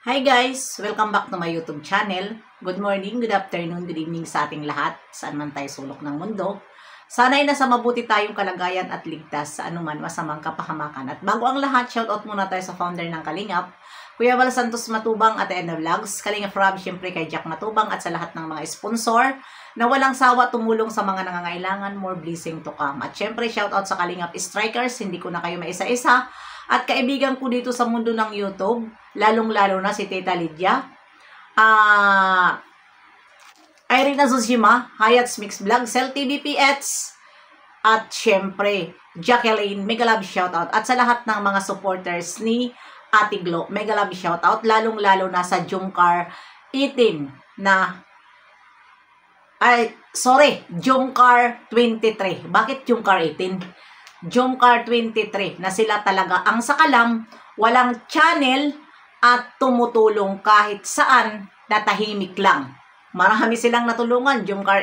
Hi guys! Welcome back to my YouTube channel. Good morning, good afternoon, good evening sa ating lahat, saan man tayo sulok ng mundo. Sana ay nasa mabuti tayong kalagayan at ligtas sa anuman masamang kapahamakan. At bago ang lahat, shoutout muna tayo sa founder ng Kalingap, Kuya Val Santos Matubang at Edna Vlogs, Kalingap Rob, syempre kay Jack Matubang at sa lahat ng mga sponsor na walang sawa tumulong sa mga nangangailangan, more blessing to come. At syempre shoutout sa Kalingap Strikers, hindi ko na kayo maisa-isa. At kaibigan ko dito sa mundo ng YouTube, lalong-lalo na si Tita Lydia, Irina Zushima, Hayat's Mix Vlog, Cell TV PH, at syempre, Jacqueline, mega love shoutout. At sa lahat ng mga supporters ni Ate Glo, mega love shoutout, lalong-lalo na sa Jumcar 18 na, Jumcar 23. Bakit Jumcar 18? Jumcar 23 na sila talaga ang sakalam, walang channel at tumutulong kahit saan na tahimik lang. Marami silang natulungan. Jumcar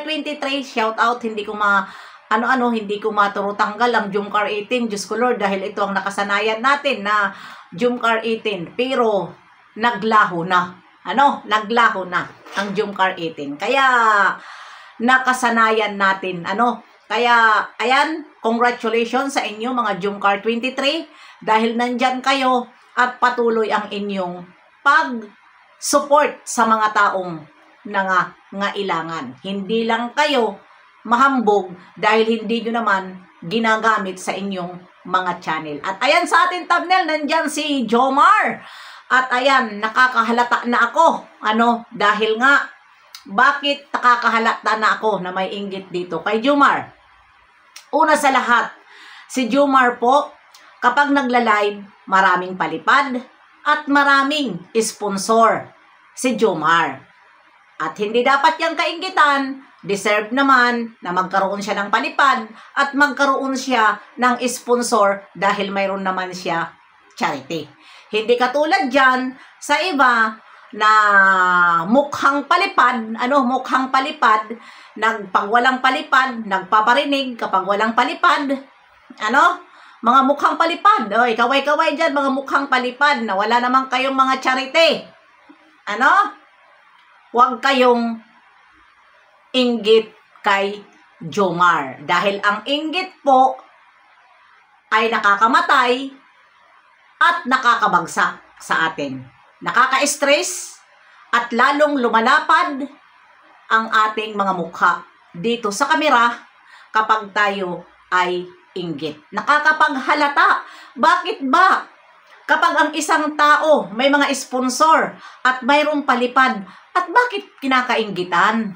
23, shout out, hindi ko hindi ko maturutanggal ang Jumcar 18. Diyos ko Lord, dahil ito ang nakasanayan natin na Jumcar 18. Pero naglaho na. Naglaho na ang Jumcar 18. Kaya nakasanayan natin, Kaya, ayan, congratulations sa inyo mga Jumcar 23 dahil nandyan kayo at patuloy ang inyong pag-support sa mga taong nangangailangan. Hindi lang kayo mahambog dahil hindi nyo naman ginagamit sa inyong mga channel. At ayan sa ating thumbnail, nandyan si Jomar. At ayan, nakakahalata na ako. Dahil nga, bakit nakakahalata na ako na may inggit dito kay Jomar? Una sa lahat, si Jomar po, kapag nagla-live, maraming palipad at maraming sponsor si Jomar. At hindi dapat yang kainggitan, deserve naman na magkaroon siya ng palipad at magkaroon siya ng sponsor dahil mayroon naman siya charity. Hindi katulad dyan sa iba na mukhang palipad, pag walang palipad, nagpaparinig kapag walang palipad, mga mukhang palipad, kaway-kaway dyan, mga mukhang palipad, na wala naman kayong mga charity, huwag kayong inggit kay Jomar, dahil ang inggit po ay nakakamatay at nakakabagsak sa atin. Nakaka-stress at lalong lumalapad ang ating mga mukha dito sa kamera kapag tayo ay inggit. Nakakapaghalata. Bakit ba? Kapag ang isang tao may mga sponsor at mayroong palipad, at bakit kinakainggitan?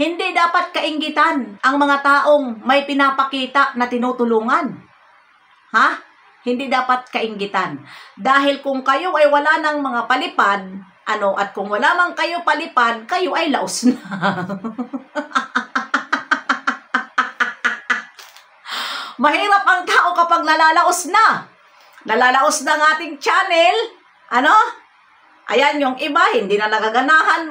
Hindi dapat kainggitan ang mga taong may pinapakita na tinutulungan. Hindi dapat kainggitan. Dahil kung kayo ay wala ng mga palipad, at kung wala man kayo palipad, kayo ay laos na. Mahirap ang tao kapag nalalaos na. Nalalaos na ang ating channel. Ayan, yung iba, hindi na nagaganahan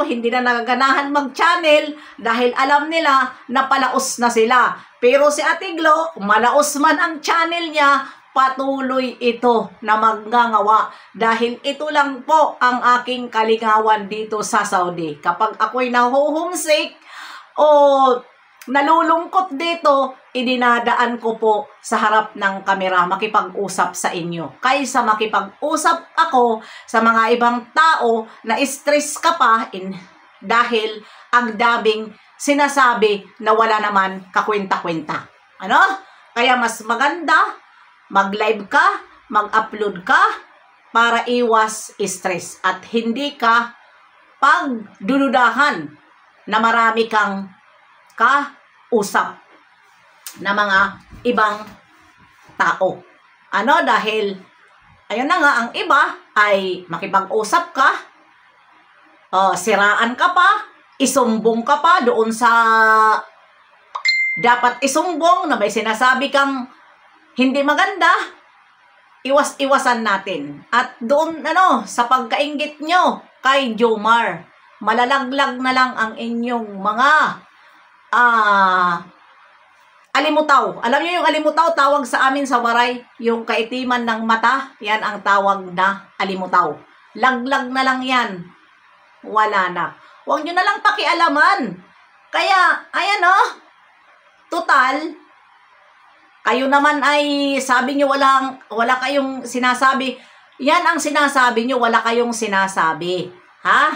hindi na nagaganahan mag-channel dahil alam nila na palaos na sila. Pero si Ate Glo, malaos man ang channel niya, patuloy ito na magngangawa. Dahil ito lang po ang aking kalingawan dito sa Saudi. Kapag ako'y nahuhumsik o nalulungkot dito, idinadaan ko po sa harap ng kamera makipag-usap sa inyo. Kaysa makipag-usap ako sa mga ibang tao na stress ka pa dahil ang daming sinasabi na wala naman kakwenta-kwenta. Kaya mas maganda mag-live ka, mag-upload ka para iwas stress at hindi ka pagdududahan na marami kang kausap na mga ibang tao. Dahil ayun na nga, ang iba ay makipag-usap ka, siraan ka pa, isumbong ka pa doon sa dapat isumbong na may sinasabi kang hindi maganda. Iwas-iwasan natin. At doon, sa pagkainggit nyo kay Jomar, malalaglag na lang ang inyong mga Alimutaw. Alam niyo yung alimutaw, tawag sa amin sa Waray, yung kaitiman ng mata, yan ang tawag na alimutaw. Laglag na lang yan. Wala na. Huwag nyo na lang pakialaman. Kaya, ayan total, kayo naman ay sabi nyo wala kayong sinasabi. Yan ang sinasabi nyo, wala kayong sinasabi. Ha?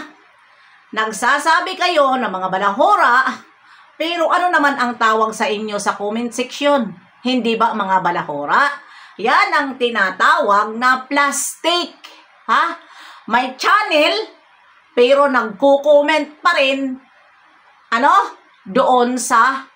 Nagsasabi kayo ng mga balahura, pero ano naman ang tawag sa inyo sa comment section? Hindi ba mga balahura? Yan ang tinatawag na plastic. Ha? May channel, pero nagko-comment pa rin, doon sa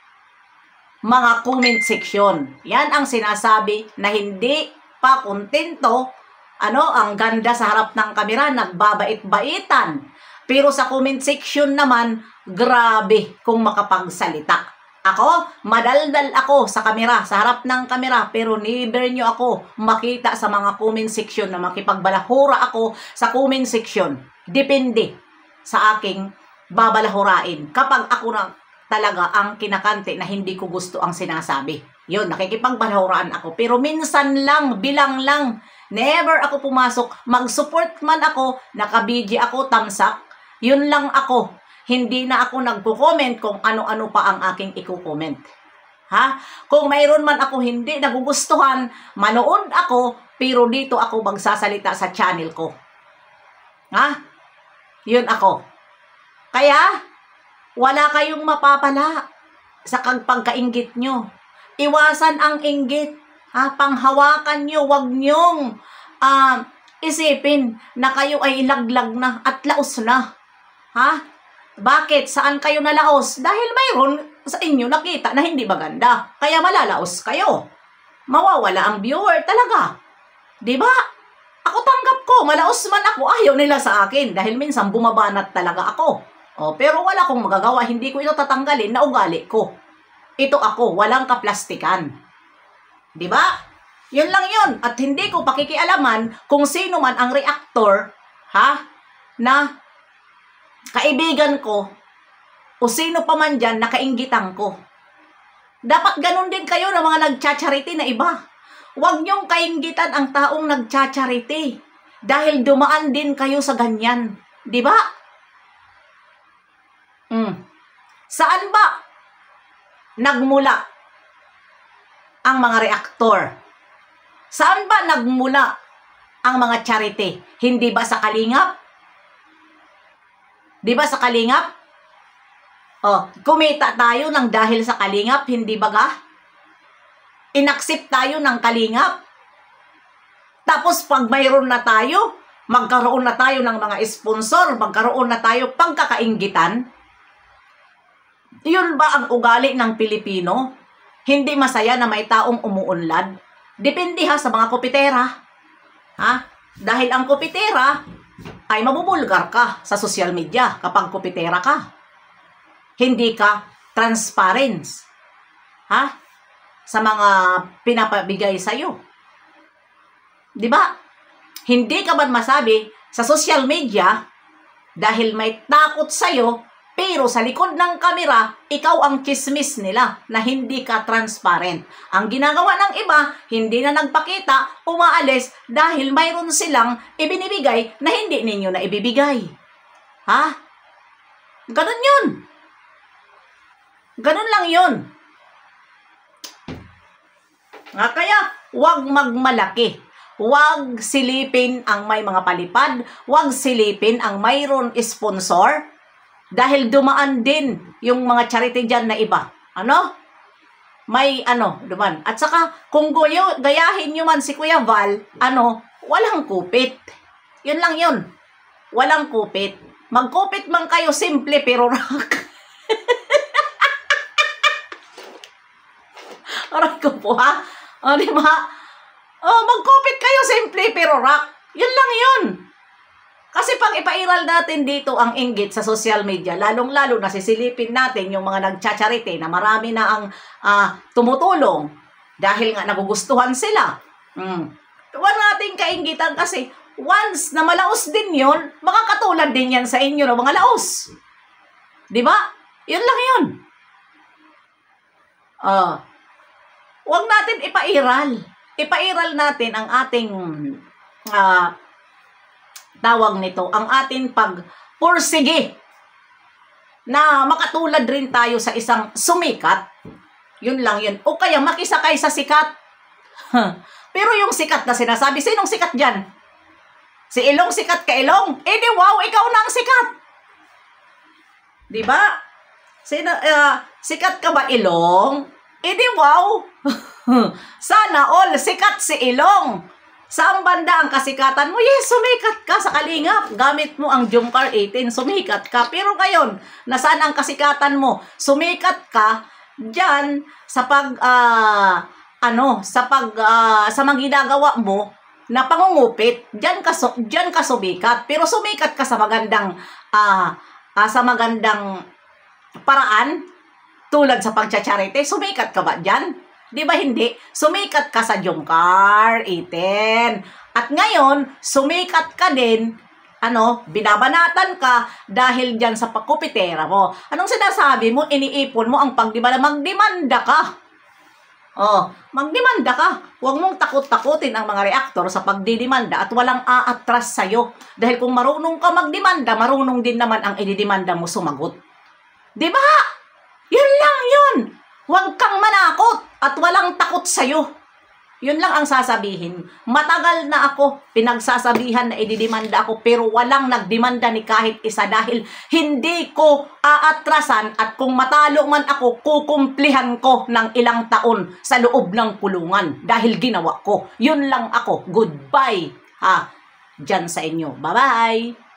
mga comment section. Yan ang sinasabi na hindi pa kontento, ang ganda sa harap ng kamera, nagbabait-baitan. Pero sa comment section naman, grabe kung makapagsalita. Ako, madaldal ako sa kamera, sa harap ng kamera, pero never nyo ako makita sa mga comment section na makipagbalahura ako sa comment section. Depende sa aking babalahurain. Kapag ako na talaga ang kinakante na hindi ko gusto ang sinasabi. Yun, nakikipagbalahuraan ako. Pero minsan lang, bilang lang. Never ako pumasok. Mag-support man ako, nakabidyo ako, tamsak. Yun lang ako. Hindi na ako nagko-comment kung ano-ano pa ang aking i-comment. Ha? Kung mayroon man ako hindi nagugustuhan, manood ako, pero dito ako magsasalita sa channel ko. Ha? Yun ako. Kaya, wala kayong mapapala sa pagkainggit nyo. Iwasan ang inggit. Panghawakan nyo. Huwag nyong isipin na kayo ay ilaglag na at laos na. Bakit? Saan kayo nalaos? Dahil mayroon sa inyo nakita na hindi maganda. Kaya malalaos kayo. Mawawala ang viewer talaga. Diba? Ako tanggap ko. Malaos man ako. Ayaw nila sa akin. Dahil minsan bumabanat talaga ako. Pero wala akong magagawa, hindi ko ito tatanggalin na ugali ko. Ito ako, walang kaplastikan. Diba? Yun lang yun. At hindi ko pakikialaman kung sino man ang reactor, na kaibigan ko, o sino pa man dyan na kainggitan ko. Dapat ganun din kayo ng mga nagcha-charity na iba. Huwag niyong kainggitan ang taong nagcha-charity. Dahil dumaan din kayo sa ganyan. Diba? Saan ba nagmula ang mga reaktor? Saan ba nagmula ang mga charity? Hindi ba sa Kalingap? Di ba sa Kalingap? Kumita tayo ng dahil sa Kalingap, hindi ba ga? Inaksip tayo ng Kalingap. Tapos pag mayroon na tayo, magkaroon na tayo ng mga sponsor, magkaroon na tayo pagkakainggitan. Yun ba ang ugali ng Pilipino? Hindi masaya na may taong umuunlad? Depende sa mga kopitera. Dahil ang kopitera ay mabubulgar ka sa social media kapag kopitera ka. Hindi ka transparent. Sa mga pinapabigay sa'yo. Diba? Hindi ka ba masabi sa social media dahil may takot sa'yo, pero sa likod ng kamera, ikaw ang chismis nila na hindi ka transparent. Ang ginagawa ng iba, hindi na nagpakita, umaalis dahil mayroon silang ibinibigay na hindi ninyo na ibibigay. Ganun yun. Ganun lang yun. Kaya, huwag magmalaki. Huwag silipin ang may mga palipad. Huwag silipin ang mayroon sponsor. Dahil dumaan din yung mga charity dyan na iba. May duman. At saka, kung gayahin nyo man si Kuya Val, walang kupit. Yun lang yun. Walang kupit. Magkupit man kayo, simple pero rock. Aray ko po diba? Magkupit kayo, simple pero rock. Yun lang yun. Kasi pag ipairal natin dito ang inggit sa social media, lalong-lalo na sisilipin natin yung mga nagcha-charity na marami na ang tumutulong dahil nga nagugustuhan sila. Huwag nating kainggitan kasi once na malaos din yun, makakatulad din yan sa inyo ng mga laos. Diba? Yun lang yun. Huwag natin ipairal. Ipairal natin ang ating tawag nito, ang ating pagpursige na makatulad rin tayo sa isang sumikat. Yun lang yun. O kaya makisakay sa sikat. Pero yung sikat na sinasabi, sinong sikat dyan? Si Ilong sikat ka Ilong? Eh di wow, ikaw na ang sikat. Diba? Sikat ka ba Ilong? Eh di wow. Sana all sikat si Ilong. Saan banda ang kasikatan mo? Yes, sumikat ka sa Kalingap. Gamit mo ang Jumcar 18, sumikat ka. Pero ngayon, nasaan ang kasikatan mo? Sumikat ka diyan sa sa mga ginagawa mo na pangungupit. Diyan ka sumikat. Pero sumikat ka sa magandang paraan tulad sa pagcha-charity. Sumikat ka ba diyan? Di ba hindi? Sumikat ka sa Jumcar 18. At ngayon, sumikat ka din, binabanatan ka dahil dyan sa pakupitera mo. Anong sinasabi mo? Iniipon mo ang pagdemanda. Magdemanda ka. Magdemanda ka. Huwag mong takot-takutin ang mga reaktor sa pagdidemanda at walang aatras sa'yo. Dahil kung marunong ka magdemanda, marunong din naman ang ididemanda mo sumagot. Di ba? Yun lang yun. Huwag kang manakot at walang takot sa'yo. Yun lang ang sasabihin. Matagal na ako pinagsasabihan na ididemanda ako pero walang nagdemanda ni kahit isa dahil hindi ko aatrasan at kung matalo man ako, kukumplihan ko ng ilang taon sa loob ng kulungan dahil ginawa ko. Yun lang ako. Goodbye. Diyan sa inyo. Bye-bye.